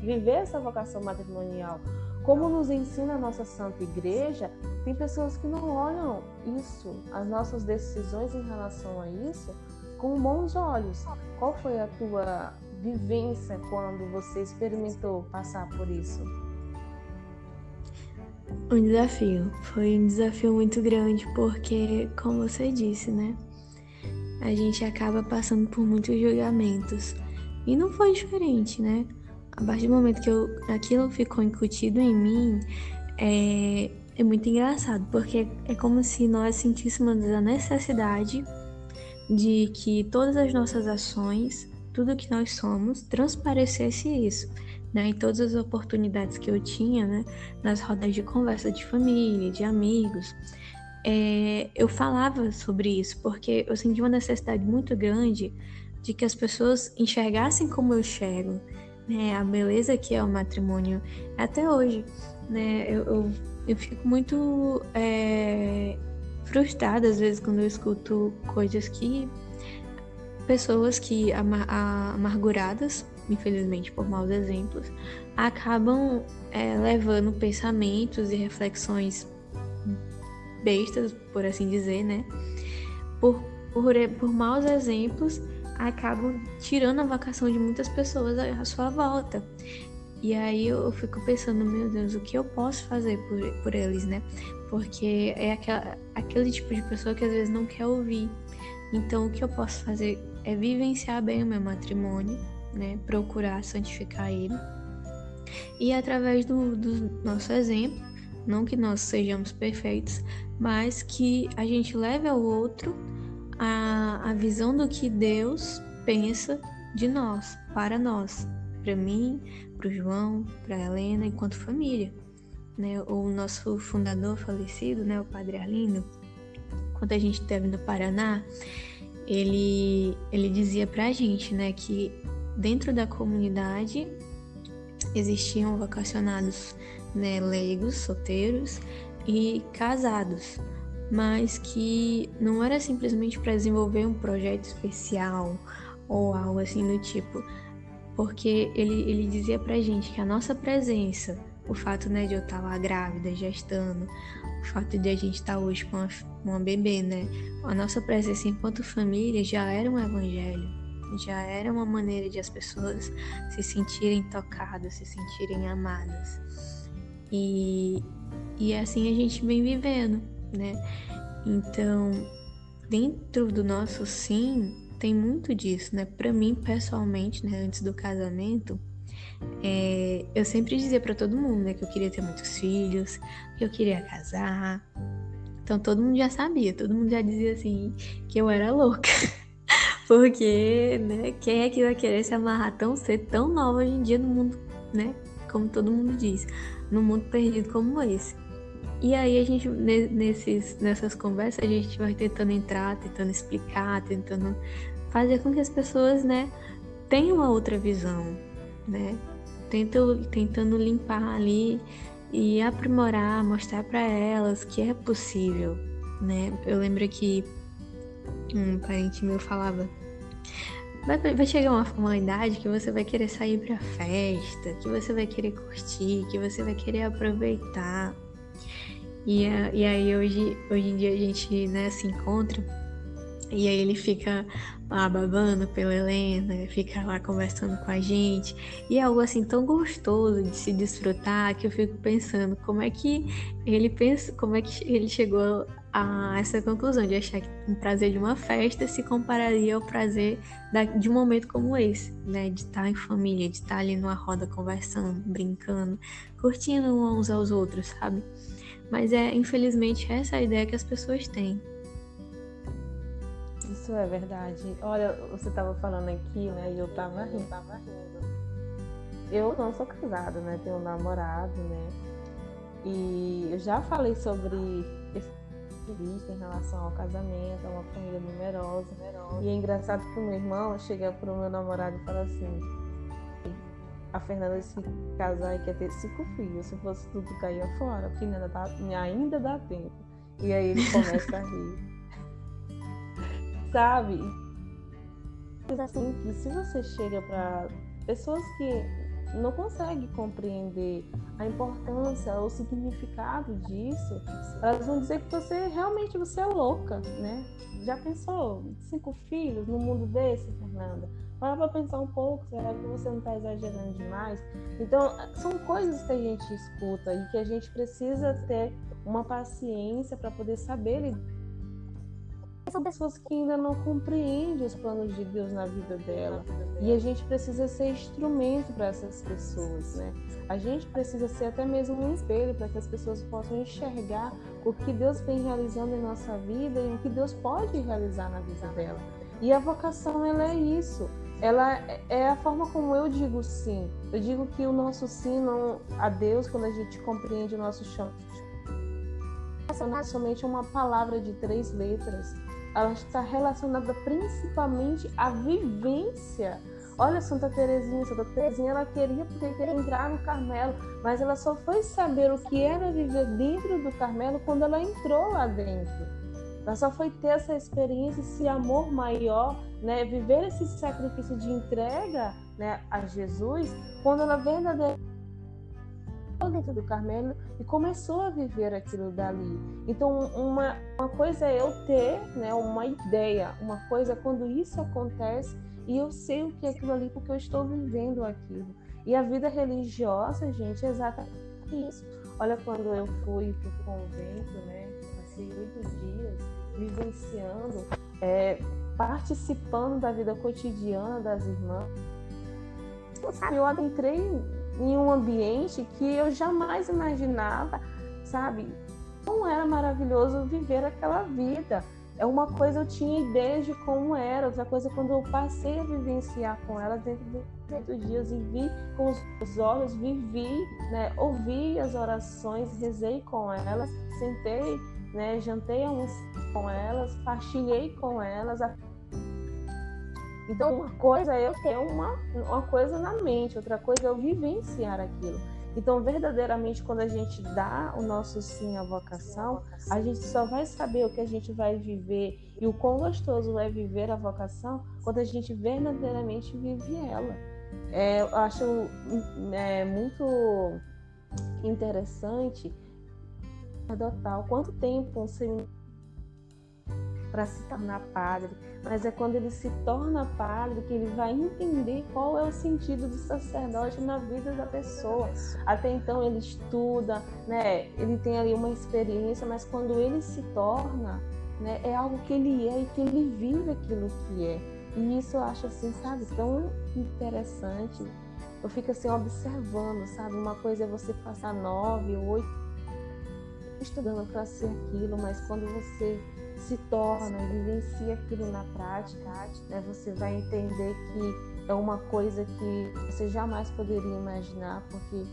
viver essa vocação matrimonial, como nos ensina a nossa Santa Igreja, tem pessoas que não olham isso, as nossas decisões em relação a isso, com bons olhos. Qual foi a tua vivência quando você experimentou passar por isso? Um desafio. Foi um desafio muito grande, porque, como você disse, né? A gente acaba passando por muitos julgamentos. E não foi diferente, né? A partir do momento que aquilo ficou incutido em mim, é muito engraçado, porque é como se nós sentíssemos a necessidade de que todas as nossas ações, tudo que nós somos, transparecesse isso, né? Em todas as oportunidades que eu tinha, né? Nas rodas de conversa de família, de amigos, eu falava sobre isso, porque eu sentia uma necessidade muito grande de que as pessoas enxergassem como eu enxergo, né? A beleza que é o matrimônio até hoje, né? Eu fico muito frustrada às vezes quando eu escuto coisas que pessoas que amarguradas, infelizmente por maus exemplos, acabam levando pensamentos e reflexões bestas, por assim dizer, né? Por maus exemplos, acabam tirando a vocação de muitas pessoas à sua volta. E aí eu fico pensando, meu Deus, o que eu posso fazer por eles, né? Porque é aquele tipo de pessoa que às vezes não quer ouvir. Então, o que eu posso fazer é vivenciar bem o meu matrimônio, né? Procurar santificar ele. E através do nosso exemplo, não que nós sejamos perfeitos, mas que a gente leve ao outro a visão do que Deus pensa de nós, para mim, para o João, para a Helena, enquanto família, né? O nosso fundador falecido, né, o Padre Arlindo, quando a gente esteve no Paraná, ele dizia pra gente, né, que dentro da comunidade existiam vocacionados, né, leigos, solteiros e casados, mas que não era simplesmente para desenvolver um projeto especial ou algo assim do tipo, porque ele dizia pra gente que a nossa presença, o fato, né, de eu estar lá grávida, gestando, o fato de a gente estar hoje com uma bebê, né, a nossa presença enquanto família já era um evangelho, já era uma maneira de as pessoas se sentirem tocadas, se sentirem amadas. E assim a gente vem vivendo, né? Então, dentro do nosso sim, tem muito disso, né? Pra mim, pessoalmente, né, antes do casamento, eu sempre dizia pra todo mundo, né, que eu queria ter muitos filhos, que eu queria casar. Então, todo mundo já sabia, todo mundo já dizia assim, que eu era louca. Porque, né, quem é que vai querer se amarrar tão cedo, tão nova hoje em dia no mundo, né? Como todo mundo diz, num mundo perdido como esse. E aí a gente, nessas conversas, a gente vai tentando entrar, tentando explicar, tentando fazer com que as pessoas, né, tenham uma outra visão, né? Tentando limpar ali e aprimorar, mostrar para elas que é possível, né? Eu lembro que um parente meu falava: vai chegar uma idade que você vai querer sair pra festa, que você vai querer curtir, que você vai querer aproveitar. E aí hoje em dia a gente, né, se encontra e aí ele fica lá babando pela Helena, fica lá conversando com a gente. E é algo assim tão gostoso de se desfrutar que eu fico pensando como é que ele chegou a essa conclusão de achar que o prazer de uma festa se compararia ao prazer de um momento como esse, né? De estar em família, de estar ali numa roda conversando, brincando, curtindo uns aos outros, sabe? Mas infelizmente, essa é a ideia que as pessoas têm. Isso é verdade. Olha, você estava falando aqui, né? E eu tava rindo. Eu não sou casada, né? Tenho um namorado, né? E eu já falei sobre esse vista em relação ao casamento, a uma família numerosa. E é engraçado que o meu irmão chega pro meu namorado e fala assim: a Fernanda se casar e quer ter 5 filhos. Se fosse tudo cair fora, porque ainda dá tempo. E aí ele começa a rir. Sabe? Assim, que se você chega para pessoas que não conseguem compreender a importância ou o significado disso, elas vão dizer que você é louca, né? Já pensou 5 filhos no mundo desse, Fernanda? Para pensar um pouco, será que você não está exagerando demais? Então, são coisas que a gente escuta e que a gente precisa ter uma paciência para poder saber. São pessoas que ainda não compreendem os planos de Deus na vida dela. E a gente precisa ser instrumento para essas pessoas, né? A gente precisa ser até mesmo um espelho para que as pessoas possam enxergar o que Deus vem realizando em nossa vida e o que Deus pode realizar na vida dela. E a vocação, ela é isso. Ela é a forma como eu digo sim. Eu digo que o nosso sim a Deus, quando a gente compreende o nosso chamado, não é somente uma palavra de 3 letras. Ela está relacionada principalmente à vivência. Olha, Santa Teresinha, ela queria entrar no Carmelo, mas ela só foi saber o que era viver dentro do Carmelo quando ela entrou lá dentro. Ela só foi ter essa experiência, esse amor maior, né, viver esse sacrifício de entrega, né, a Jesus, quando ela verdadeiramente dentro do Carmelo e começou a viver aquilo dali. Então, uma coisa é eu ter, né, uma ideia, uma coisa é quando isso acontece e eu sei o que é aquilo ali porque eu estou vivendo aquilo. E a vida religiosa, gente, é exatamente isso. Olha, quando eu fui para o convento, né, passei 8 dias vivenciando, participando da vida cotidiana das irmãs. Sabe, eu adentrei em um ambiente que eu jamais imaginava, sabe? Não era maravilhoso viver aquela vida. É uma coisa, eu tinha ideia de como era, outra coisa, quando eu passei a vivenciar com elas dentro de 8 dias e vi com os olhos, vivi, né? Ouvi as orações, rezei com elas, sentei, né? Jantei com elas, partilhei com elas. Então, uma coisa é eu ter uma coisa na mente, outra coisa é eu vivenciar aquilo. Então, verdadeiramente, quando a gente dá o nosso sim à vocação, a gente só vai saber o que a gente vai viver e o quão gostoso é viver a vocação quando a gente verdadeiramente vive ela. Eu acho muito interessante adotar quanto tempo um seminário para se tornar padre, mas é quando ele se torna padre que ele vai entender qual é o sentido do sacerdote na vida da pessoa. Até então ele estuda, né? Ele tem ali uma experiência, mas quando ele se torna, né, é algo que ele é e que ele vive aquilo que é. E isso eu acho assim, sabe, tão interessante. Eu fico assim observando, sabe? Uma coisa é você passar 9 ou 8 estudando para ser aquilo, mas quando você se torna e vivencia aquilo na prática, né, você vai entender que é uma coisa que você jamais poderia imaginar, porque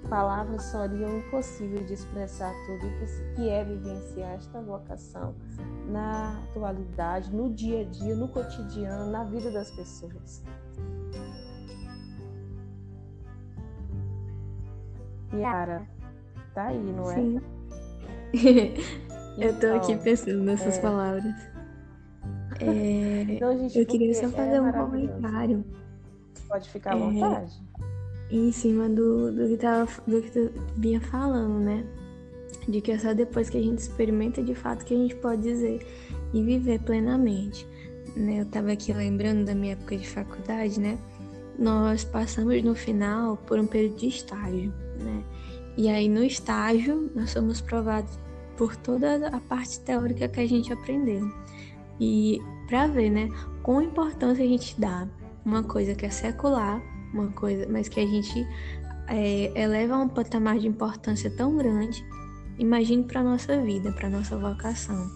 palavras seriam impossíveis de expressar tudo que é vivenciar esta vocação na atualidade, no dia a dia, no cotidiano, na vida das pessoas. Yara, tá aí, não é? Sim. Eu tô aqui pensando nessas palavras. Não, gente, Eu queria porque só é fazer um maravilhoso. comentário Pode ficar à vontade. em cima do que tu vinha falando, né? De que é só depois que a gente experimenta de fato que a gente pode dizer e viver plenamente, né? Eu tava aqui lembrando da minha época de faculdade, né? Nós passamos no final por um período de estágio, né? E aí no estágio nós somos provados por toda a parte teórica que a gente aprendeu. E para ver, né, quão importância a gente dá uma coisa que é secular, uma coisa, mas que a gente eleva a um patamar de importância tão grande. Imagine para nossa vida, para nossa vocação,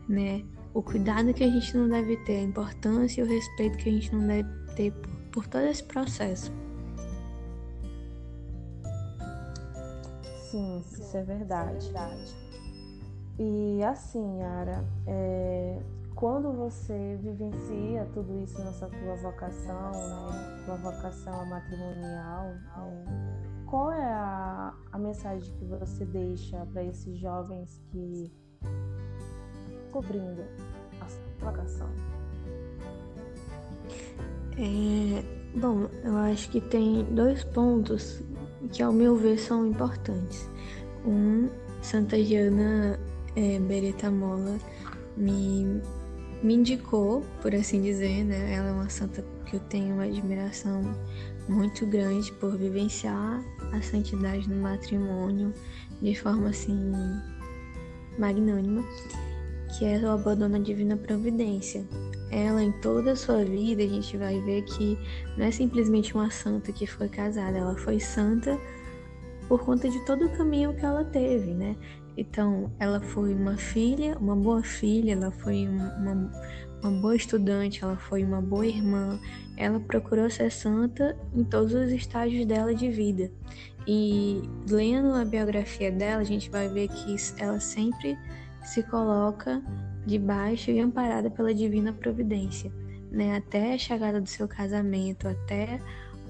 né? O cuidado que a gente não deve ter, a importância e o respeito que a gente não deve ter por todo esse processo. Sim, isso é verdade. E assim, Yara, quando você vivencia tudo isso nessa tua vocação, né, tua vocação matrimonial, qual é a mensagem que você deixa para esses jovens que estão cobrindo a sua vocação? Bom, eu acho que tem 2 pontos que, ao meu ver, são importantes. Santa Giana Beretta Molla me indicou, por assim dizer, né? Ela é uma santa que eu tenho uma admiração muito grande por vivenciar a santidade no matrimônio de forma assim magnânima, que é o abandono à divina providência. Ela, em toda a sua vida, a gente vai ver que não é simplesmente uma santa que foi casada, ela foi santa por conta de todo o caminho que ela teve, né? Então, ela foi uma filha, uma boa filha, ela foi uma boa estudante, ela foi uma boa irmã, ela procurou ser santa em todos os estágios dela de vida. E lendo a biografia dela, a gente vai ver que ela sempre se coloca debaixo e amparada pela divina providência, né? Até a chegada do seu casamento, até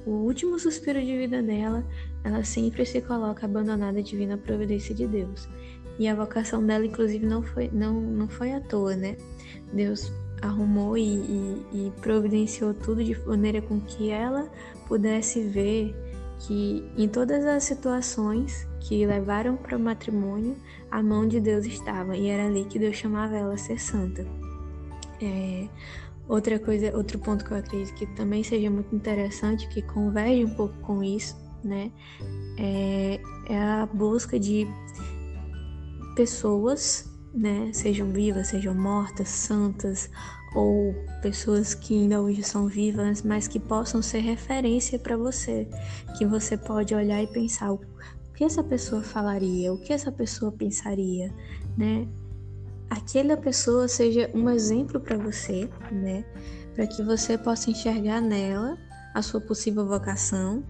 o último suspiro de vida dela, ela sempre se coloca abandonada à divina providência de Deus. E a vocação dela, inclusive, não foi à toa, né? Deus arrumou e providenciou tudo de maneira com que ela pudesse ver que em todas as situações que levaram para o matrimônio, a mão de Deus estava, e era ali que Deus chamava ela a ser santa. Outro ponto que eu acredito que também seja muito interessante, que converge um pouco com isso, né, é a busca de pessoas, né, sejam vivas, sejam mortas, santas, ou pessoas que ainda hoje são vivas, mas que possam ser referência para você, que você pode olhar e pensar o que essa pessoa falaria, o que essa pessoa pensaria, né? Aquela pessoa seja um exemplo para você, né? Para que você possa enxergar nela a sua possível vocação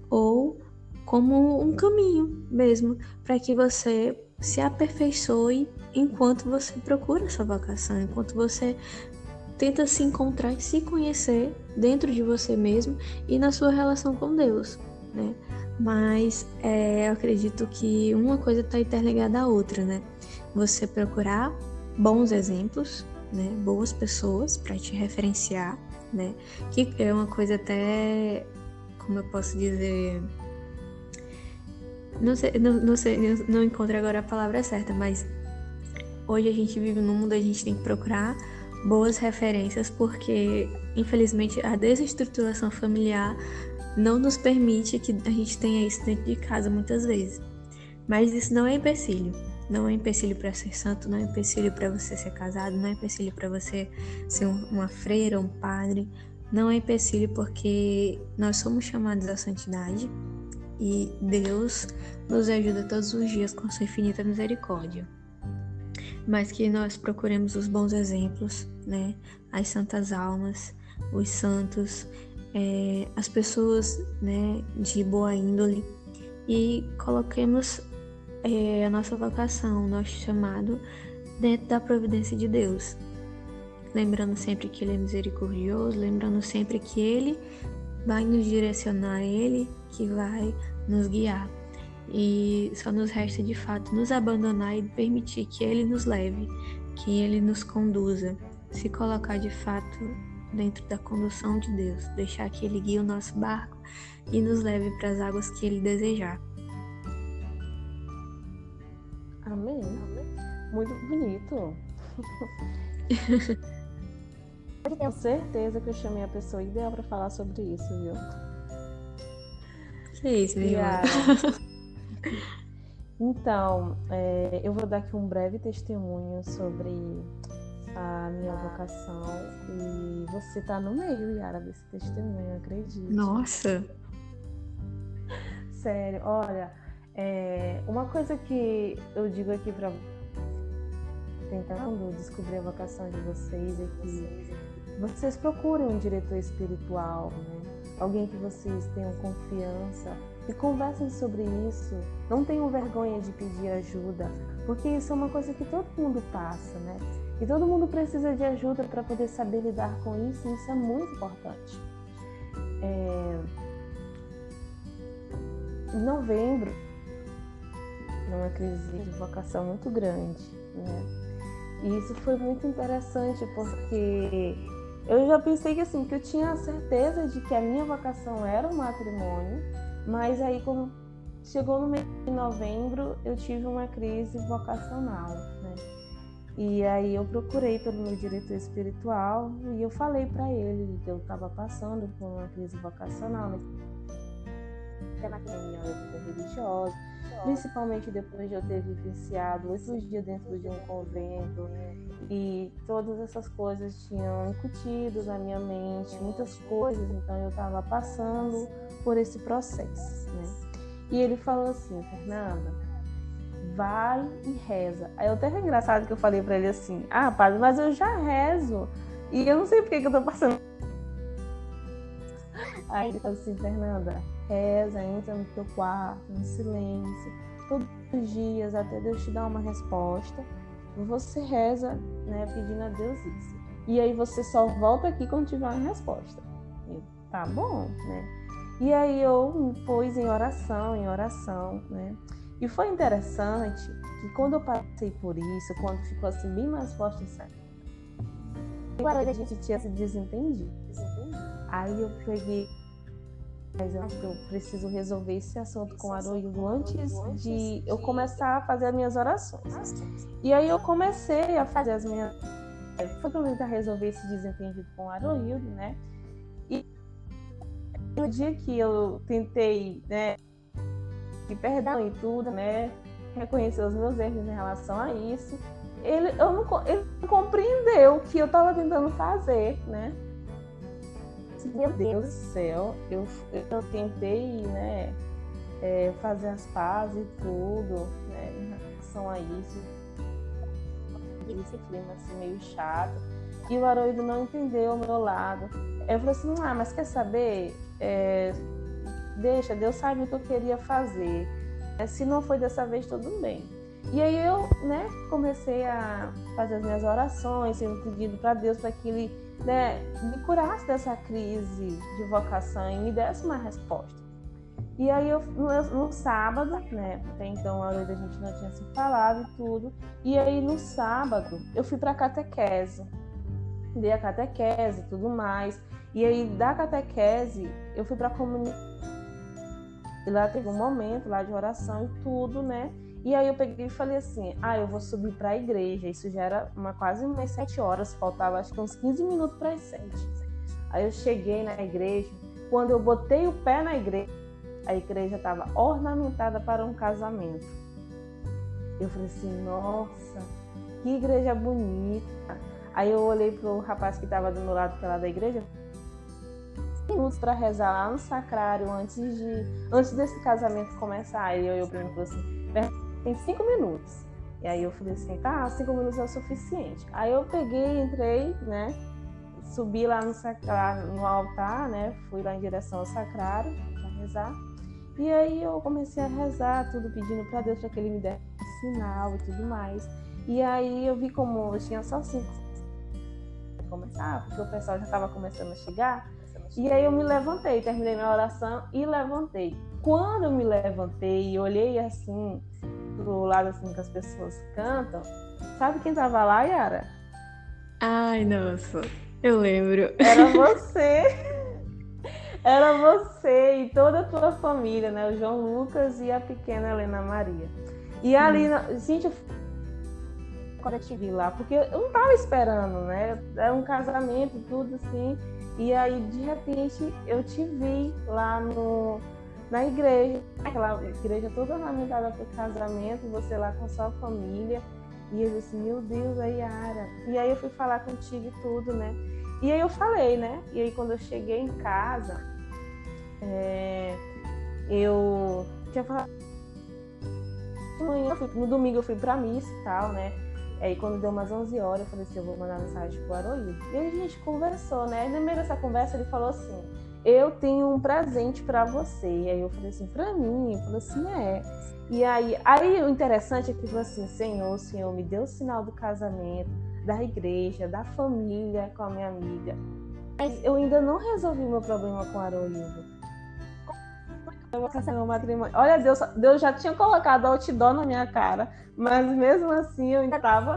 ou como um caminho mesmo, para que você se aperfeiçoe enquanto você procura essa vocação, enquanto você tenta se encontrar e se conhecer dentro de você mesmo e na sua relação com Deus, né? Mas eu acredito que uma coisa está interligada à outra, né? Você procurar bons exemplos, né? Boas pessoas para te referenciar, né? Que é uma coisa até, como eu posso dizer, não encontro agora a palavra certa, mas hoje a gente vive num mundo, a gente tem que procurar boas referências, porque infelizmente a desestruturação familiar não nos permite que a gente tenha isso dentro de casa muitas vezes. Mas isso não é empecilho. Não é empecilho para ser santo, não é empecilho para você ser casado, não é empecilho para você ser uma freira, um padre. Não é empecilho porque nós somos chamados à santidade e Deus nos ajuda todos os dias com sua infinita misericórdia. Mas que nós procuremos os bons exemplos, né? As santas almas, os santos, as pessoas, né, de boa índole, e coloquemos a nossa vocação, o nosso chamado dentro da providência de Deus. Lembrando sempre que Ele é misericordioso, lembrando sempre que Ele vai nos direcionar, Ele que vai nos guiar. E só nos resta de fato nos abandonar e permitir que Ele nos leve, que Ele nos conduza, se colocar de fato dentro da condução de Deus, deixar que Ele guie o nosso barco e nos leve para as águas que Ele desejar. Amém. Muito bonito. Eu tenho certeza que eu chamei a pessoa ideal para falar sobre isso, viu? Que isso, minha irmã? Então, eu vou dar aqui um breve testemunho sobre a minha vocação e você tá no meio, Yara, desse testemunho, acredito. Nossa! Sério, olha, uma coisa que eu digo aqui para tentando descobrir a vocação de vocês é que vocês procurem um diretor espiritual, né? Alguém que vocês tenham confiança e conversem sobre isso. Não tenham vergonha de pedir ajuda, porque isso é uma coisa que todo mundo passa, né? E todo mundo precisa de ajuda para poder saber lidar com isso, e isso é muito importante. Em novembro, numa crise de vocação muito grande, né? E isso foi muito interessante, porque eu já pensei que assim, que eu tinha a certeza de que a minha vocação era o matrimônio, mas aí quando chegou no mês de novembro, eu tive uma crise vocacional, né? E aí eu procurei pelo meu diretor espiritual e eu falei para ele que eu estava passando por uma crise vocacional, né? Na minha vida religiosa, principalmente depois de eu ter vivenciado 8 dias dentro de um convento, e todas essas coisas tinham incutido na minha mente, muitas coisas, então eu estava passando por esse processo, né? E ele falou assim: Fernanda, vai e reza. Aí eu até é engraçado que eu falei para ele assim: ah, padre, mas eu já rezo e eu não sei por que eu tô passando. Aí ele falou assim: Fernanda, reza, entra no teu quarto, no silêncio, todos os dias, até Deus te dar uma resposta. Você reza, né, pedindo a Deus isso. E aí você só volta aqui quando tiver uma resposta. Eu, tá bom, né? E aí eu me pus em oração, né? E foi interessante que quando eu passei por isso, quando ficou assim bem mais forte, agora a gente tinha se desentendido. Aí eu peguei, mas eu acho que eu preciso resolver esse assunto com o Haroldo antes de eu começar a fazer as minhas orações. E aí eu comecei a fazer as minhas... Foi para tentar resolver esse desentendido com o Haroldo, né? E no dia que eu tentei, né, pedir perdão e tudo, né, reconhecer os meus erros em relação a isso, ele não compreendeu o que eu estava tentando fazer, né? Meu Deus do céu, eu tentei, né, fazer as pazes e tudo, né, em relação a isso. Esse clima assim meio chato. E o Haroldo não entendeu o meu lado. Eu falei assim: mas quer saber? Deixa, Deus sabe o que eu queria fazer. Se não foi dessa vez, tudo bem. E aí eu, né, comecei a fazer as minhas orações, sendo pedido para Deus para que Ele, né, me curasse dessa crise de vocação e me desse uma resposta. E aí eu, no sábado, né, até então a gente não tinha se falado e tudo, e aí no sábado eu fui para a catequese, dei a catequese e tudo mais, e aí da catequese eu fui para a comunidade, e lá teve um momento lá de oração e tudo, né, e aí eu peguei e falei assim: eu vou subir para a igreja. Isso já era quase umas 7 horas, faltava acho que uns 15 minutos para as 7. Aí eu cheguei na igreja, quando eu botei o pé na igreja, a igreja estava ornamentada para um casamento. Eu falei assim: nossa, que igreja bonita. Aí eu olhei pro rapaz que estava do meu lado, que era da igreja, minutos para rezar lá no sacrário antes desse casamento começar. Aí eu para ele assim: tem 5 minutos. E aí eu falei assim: tá, 5 minutos é o suficiente. Aí eu peguei, entrei, né, subi lá no sacrário, no altar, né, fui lá em direção ao sacrário para rezar. E aí eu comecei a rezar, tudo pedindo para Deus para que Ele me desse sinal e tudo mais. E aí eu vi como eu tinha só 5 para começar, porque o pessoal já estava começando a chegar. E aí eu me levantei, terminei minha oração e levantei. Quando eu me levantei e olhei assim pro lado assim que as pessoas cantam, sabe quem estava lá, Yara? Ai, nossa, eu lembro. Era você, era você e toda a tua família, né? O João Lucas e a pequena Helena Maria. E ali, gente, quando eu te vi lá, porque eu não tava esperando, né? Era um casamento, tudo assim. E aí, de repente, eu te vi lá na igreja, aquela igreja toda ornamentada para o casamento, você lá com a sua família. E eu disse, meu Deus, a Yara. E aí eu fui falar contigo e tudo, né? E aí eu falei, né? E aí quando eu cheguei em casa, eu tinha falado. No domingo eu fui pra missa e tal, né? Aí quando deu umas 11 horas, eu falei assim, eu vou mandar mensagem pro Aroildo. E aí a gente conversou, né? E no meio dessa conversa ele falou assim, eu tenho um presente pra você. E aí eu falei assim, pra mim? Ele falou assim, E aí o interessante é que ele falou assim, Senhor, me deu o sinal do casamento, da igreja, da família com a minha amiga. Mas eu ainda não resolvi meu problema com o Aroildo. Meu matrimônio. Olha, Deus já tinha colocado outdoor na minha cara, mas mesmo assim eu ainda estava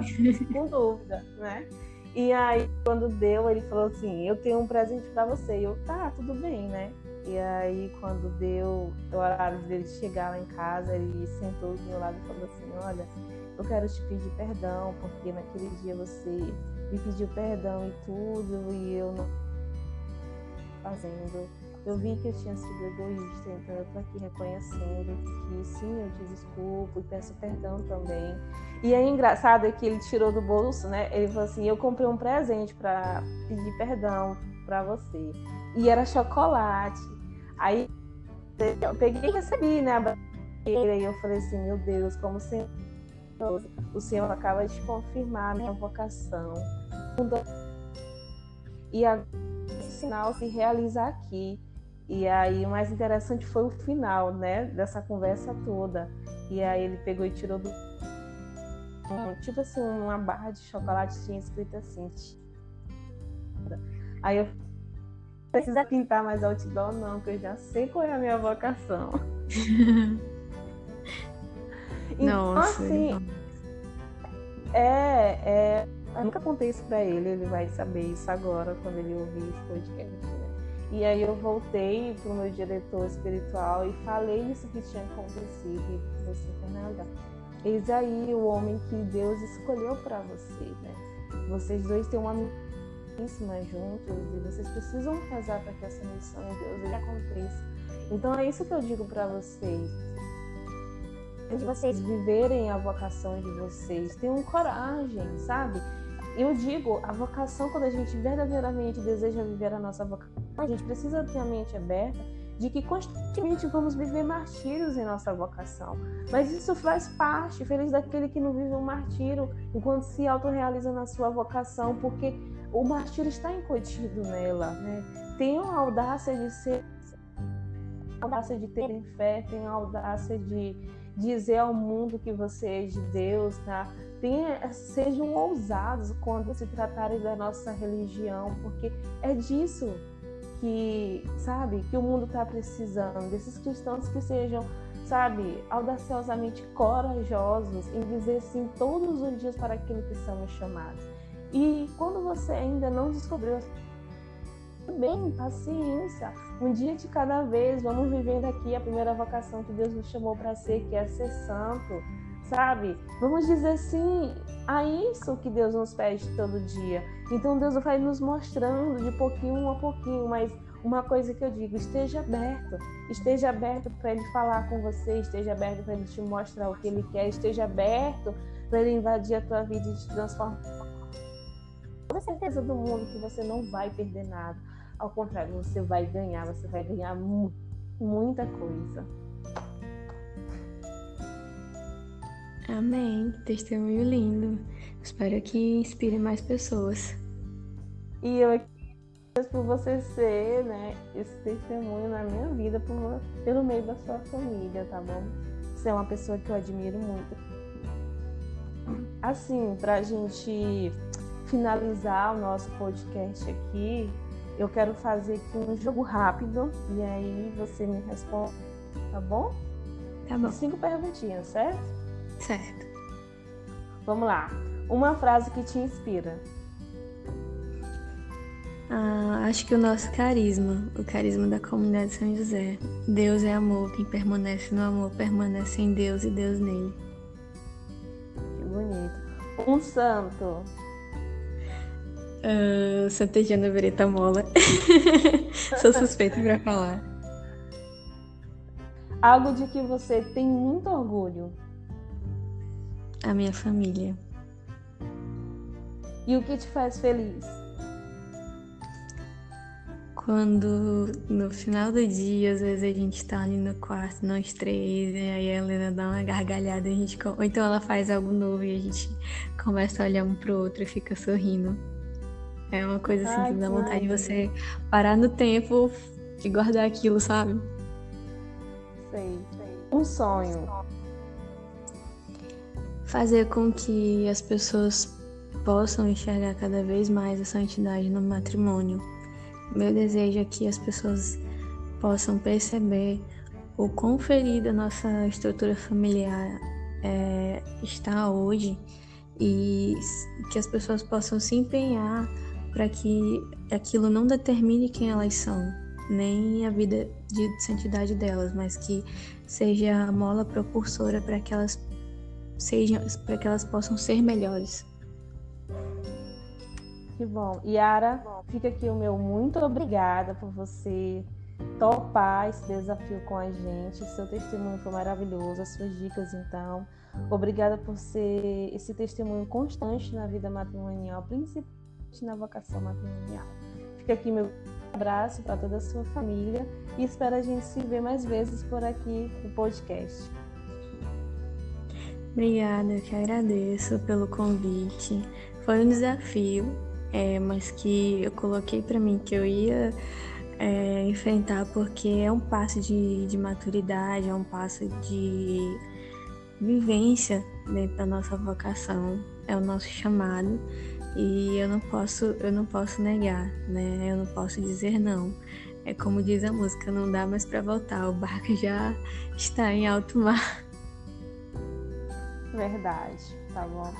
com dúvida, né? E aí, quando deu, ele falou assim, eu tenho um presente para você. E eu, tá, tudo bem, né? E aí, quando deu o horário dele chegar lá em casa, ele sentou do meu lado e falou assim, olha, eu quero te pedir perdão, porque naquele dia você me pediu perdão e tudo, e eu não fazendo. Eu vi que eu tinha sido egoísta, então eu tô aqui reconhecendo que sim, eu te desculpo e peço perdão também. E é engraçado é que ele tirou do bolso, né? Ele falou assim, eu comprei um presente para pedir perdão para você. E era chocolate. Aí eu peguei e recebi, né? E aí eu falei assim, meu Deus, como Senhor, o Senhor acaba de confirmar a minha vocação. E agora esse sinal se realiza aqui. E aí o mais interessante foi o final, né, dessa conversa toda. E aí ele pegou e tirou tipo assim, uma barra de chocolate, tinha escrito assim. Aí eu não precisa pintar mais outdoor não, que eu já sei qual é a minha vocação. Então, Nossa, assim, eu nunca contei isso pra ele, ele vai saber isso agora quando ele ouvir esse podcast, né? E aí eu voltei pro meu diretor espiritual e falei isso que tinha acontecido. E você, Fernanda, eis aí o homem que Deus escolheu para você, né? Vocês dois têm uma missão juntos e vocês precisam rezar para que essa missão de Deus ele aconteça. Então é isso que eu digo para vocês. De vocês viverem a vocação de vocês, tenham coragem, sabe? Eu digo, a vocação, quando a gente verdadeiramente deseja viver a nossa vocação, a gente precisa ter a mente aberta de que constantemente vamos viver martírios em nossa vocação. Mas isso faz parte, feliz daquele que não vive um martírio enquanto se autorrealiza na sua vocação, porque o martírio está incutido nela, né? Tenham a audácia de ser, a audácia de ter fé, tenham a audácia de dizer ao mundo que você é de Deus, tá? Sejam ousados quando se tratarem da nossa religião, porque é disso que, sabe, que o mundo está precisando, desses cristãos que sejam, sabe, audaciosamente corajosos em dizer sim todos os dias para aquilo que são chamados. E quando você ainda não descobriu, bem, paciência, um dia de cada vez, vamos vivendo aqui a primeira vocação que Deus nos chamou para ser, que é ser santo, sabe? Vamos dizer sim a isso que Deus nos pede todo dia. Então Deus vai nos mostrando de pouquinho a pouquinho, mas uma coisa que eu digo, esteja aberto para Ele falar com você, esteja aberto para Ele te mostrar o que Ele quer, esteja aberto para Ele invadir a tua vida e te transformar. Com certeza do mundo que você não vai perder nada, ao contrário, você vai ganhar muita coisa. Amém. Testemunho lindo. Espero que inspire mais pessoas. E eu agradeço por você ser, né, esse testemunho na minha vida, pelo meio da sua família, tá bom? Você é uma pessoa que eu admiro muito. Assim, pra gente finalizar o nosso podcast aqui, eu quero fazer aqui um jogo rápido e aí você me responde, tá bom? Tá bom. 5 perguntinhas, certo? Certo. Vamos lá. Uma frase que te inspira. Acho que o nosso carisma, o carisma da comunidade São José. Deus é amor, quem permanece no amor permanece em Deus e Deus nele. Que bonito. Um santo. Santa Diana Vereta Mola. Sou suspeita pra falar. Algo de que você tem muito orgulho. A minha família. E o que te faz feliz? Quando no final do dia, às vezes a gente tá ali no quarto, nós três, e aí a Helena dá uma gargalhada, ou então ela faz algo novo e a gente começa a olhar um pro outro e fica sorrindo. É uma coisa assim que dá vontade de você parar no tempo e guardar aquilo, sabe? Sei. Um sonho. Fazer com que as pessoas possam enxergar cada vez mais a santidade no matrimônio. Meu desejo é que as pessoas possam perceber o quão ferida a nossa estrutura familiar está hoje e que as pessoas possam se empenhar para que aquilo não determine quem elas são, nem a vida de santidade delas, mas que seja a mola propulsora para que elas possam ser melhores. Que bom. Yara, fica aqui o meu muito obrigada por você topar esse desafio com a gente. Seu testemunho foi maravilhoso, as suas dicas, então. Obrigada por ser esse testemunho constante na vida matrimonial, principalmente na vocação matrimonial. Fica aqui meu abraço para toda a sua família e espero a gente se ver mais vezes por aqui no podcast. Obrigada, eu que agradeço pelo convite. Foi um desafio, mas que eu coloquei para mim que eu ia enfrentar, porque é um passo de maturidade, é um passo de vivência dentro da nossa vocação, é o nosso chamado e eu não posso negar, né? Eu não posso dizer não. É como diz a música, não dá mais para voltar, o barco já está em alto mar. Verdade, tá bom.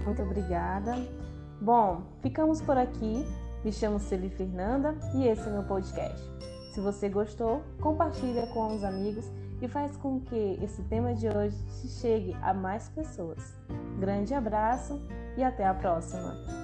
Muito obrigada. Bom, ficamos por aqui. Me chamo Celi Fernanda e esse é meu podcast. Se você gostou, compartilha com os amigos e faz com que esse tema de hoje chegue a mais pessoas. Grande abraço e até a próxima!